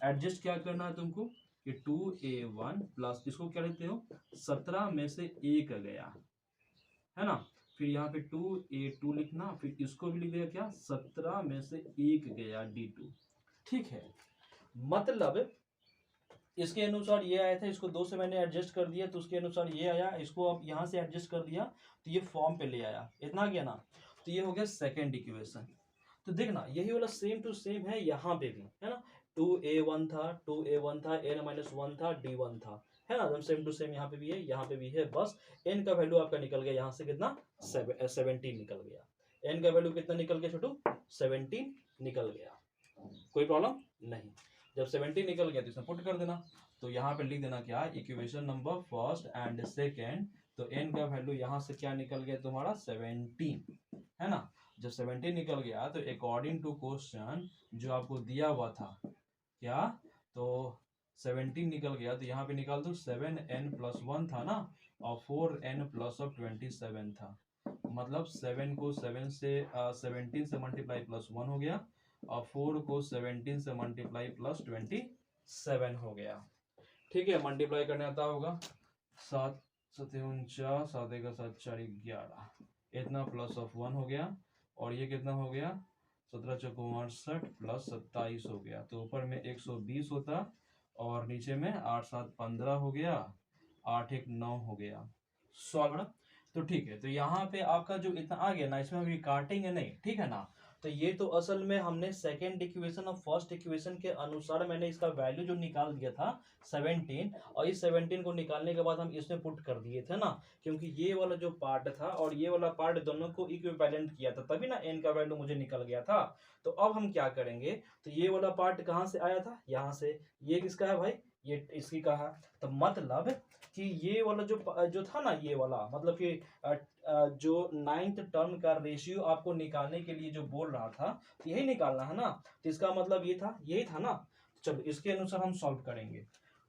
[SPEAKER 1] एडजस्ट क्या करना है तुमको, कि 2a1 प्लस इसको क्या लिखते हो 17 में से 1 गया, है ना। फिर यहाँ पे 2a2 लिखना, फिर इसको भी लिख देगा क्या, 17 में से 1 गया d2। ठीक है, मतलब इसके अनुसार ये आया था, इसको 2 से मैंने एडजस्ट कर दिया तो उसके अनुसार ये आया, इसको अब यहाँ से एडजस्ट कर दिया तो ये फॉर्म पे ले आया, इतना गया ना। तो ये हो गया सेकेंड इक्वेशन। तो देखना यही वाला सेम टू सेम है यहाँ पे भी, है ना। 2a1 था, 2a1 था, n-1 था, d1 था, है ना। सेम टू सेम यहाँ पे भी है, यहाँ पे भी है। बस n का वैल्यू आपका निकल गया यहाँ से कितना, 17 निकल गया। n का वैल्यू कितना निकल गया छोटू, 17 निकल गया। कोई प्रॉब्लम नहीं। जब 17 निकल गया तो इसमें पुट कर देना। तो यहाँ पे लिख देना क्या, equation number first and second. तो n का वैल्यू यहाँ से क्या निकल गया तुम्हारा, 17, है ना। जब 17 निकल गया तो अकॉर्डिंग टू क्वेश्चन जो आपको दिया हुआ था क्या, तो 17 निकल गया तो यहाँ पे निकाल दो 7n+1 था ना, और 4n+27 था। मतलब 7 को 7 से 17 से मल्टीप्लाई +1 हो गया, और 4 को 17 से मल्टीप्लाई +27 हो गया। ठीक है, मल्टीप्लाई करने आता होगा, 7 7 49, 7 1 7 4 11, इतना +1 हो गया। और ये कितना हो गया, 17 चौको 68 + 27 हो गया। तो ऊपर में 120 होता और नीचे में 8 7 15 हो गया, 8 1 9 हो गया। सॉल्व। तो ठीक है, तो यहाँ पे आपका जो इतना आ गया ना, इसमें अभी काटेंगे नहीं, ठीक है ना। तो ये तो असल में हमने सेकेंड इक्वेशन और फर्स्ट इक्वेशन के अनुसार मैंने इसका वैल्यू जो निकाल दिया था 17, और इस 17 को निकालने के बाद हम इसमें पुट कर दिए थे ना, क्योंकि ये वाला जो पार्ट था और ये वाला पार्ट दोनों को इक्विवेलेंट किया था, तभी ना n का वैल्यू मुझे निकल गया था। तो अब हम क्या करेंगे, तो ये वाला पार्ट कहाँ से आया था, यहाँ से। ये किसका है भाई, ये इसकी का है। तो मतलब कि ये वाला जो था ना, ये वाला मतलब कि जो 9th टर्म का रेशियो आपको निकालने के लिए जो बोल रहा था, तो यही निकालना है ना। तो इसका मतलब ये था, यही था ना। चलो इसके अनुसार हम सॉल्व करेंगे।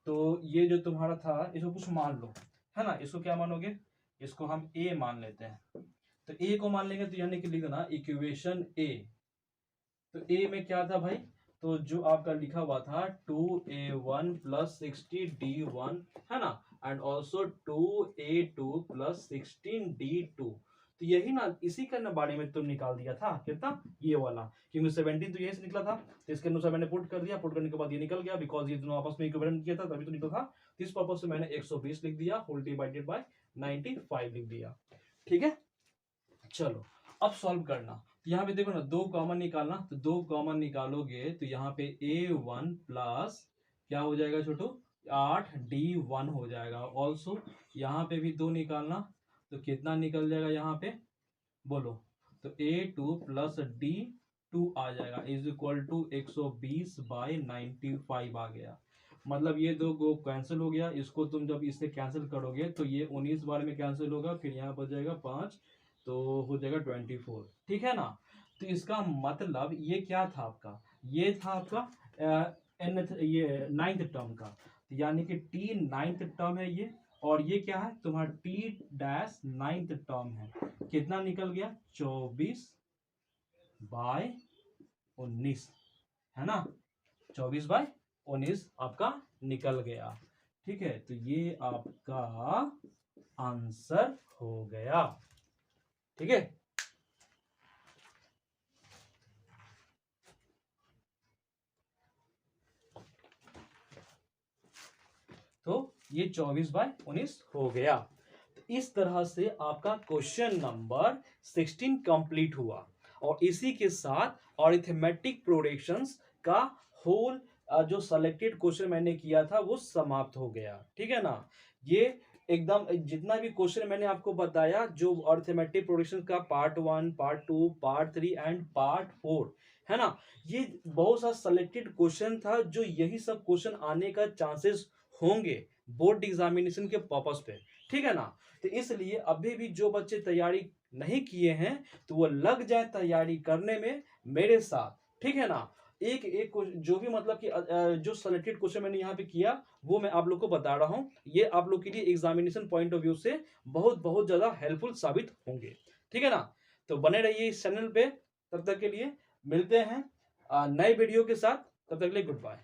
[SPEAKER 1] तो ये जो तुम्हारा था, इसको कुछ मान लो, है ना। इसको क्या मानोगे, इसको हम a मान लेते हैं। तो a को मान लेंगे तो यानी कि लिख देना इक्वेशन a। तो a में क्या था भाई, तो जो आपका लिखा हुआ था 2a1 + 60d1, है ना, एंड ऑल्सो 2a2 + 16d2। तो यही ना, इसी का ना बारे में तुम निकाल दिया था कितना, ये वाला, क्योंकि 17 तो यही से निकला था। तो इसके अनुसार मैंने पुट कर दिया, पुट करने के बाद ये निकल गया, बिकॉज ये दोनों आपस में इक्विवेलेंट किया था तभी तो निकला था। तो इस पर्पज से मैंने 120 लिख दिया, होल डिवाइडेड बाय 95 लिख दिया। ठीक है, चलो अब सॉल्व करना। तो यहाँ पे देखो ना, 2 कॉमन निकालना, तो 2 कॉमन निकालोगे तो यहाँ पे a1 प्लस क्या हो जाएगा छोटू, 8d1 हो जाएगा। ऑल्सो यहाँ पे भी 2 निकालना, तो कितना निकल जाएगा यहाँ पे, बोलो। तो a2 + d2 आ जाएगा इज इक्वल टू 120/95 आ गया। मतलब ये 2 को कैंसिल हो गया, इसको तुम जब इससे कैंसिल करोगे तो ये 19 बार में कैंसिल होगा, फिर यहाँ बच जाएगा 5, तो हो जाएगा 24। ठीक है ना। तो इसका मतलब ये क्या था आपका, ये था आपका ये 9th टर्म का, तो यानी कि t 9th टर्म है ये, और ये क्या है तुम्हारा t-9th टर्म है। कितना निकल गया, 24/19, है ना। 24/19 आपका निकल गया। ठीक है, तो ये आपका आंसर हो गया। ठीक है, तो ये 24/19 हो गया। तो इस तरह से आपका क्वेश्चन नंबर 16 कंप्लीट हुआ, और इसी के साथ अरिथमेटिक प्रोडक्शंस का होल जो सेलेक्टेड क्वेश्चन मैंने किया था वो समाप्त हो गया। ठीक है ना। ये एकदम जितना भी क्वेश्चन मैंने आपको बताया, जो अरिथमेटिक प्रोडक्शन का part 1, part 2, part 3 and part 4, है ना, ये बहुत सा सेलेक्टेड क्वेश्चन था, जो यही सब क्वेश्चन आने का चांसेस होंगे बोर्ड एग्जामिनेशन के पर्पस पे। ठीक है ना। तो इसलिए अभी भी जो बच्चे तैयारी नहीं किए हैं तो वो लग जाए तैयारी करने में मेरे साथ। ठीक है ना। एक एक जो भी मतलब कि जो सेलेक्टेड क्वेश्चन मैंने यहाँ पे किया वो मैं आप लोग को बता रहा हूँ, ये आप लोग के लिए एग्जामिनेशन पॉइंट ऑफ व्यू से बहुत बहुत ज्यादा हेल्पफुल साबित होंगे। ठीक है ना। तो बने रहिए इस चैनल पे, तब तक के लिए मिलते हैं नए वीडियो के साथ, तब तक के लिए गुड बाय।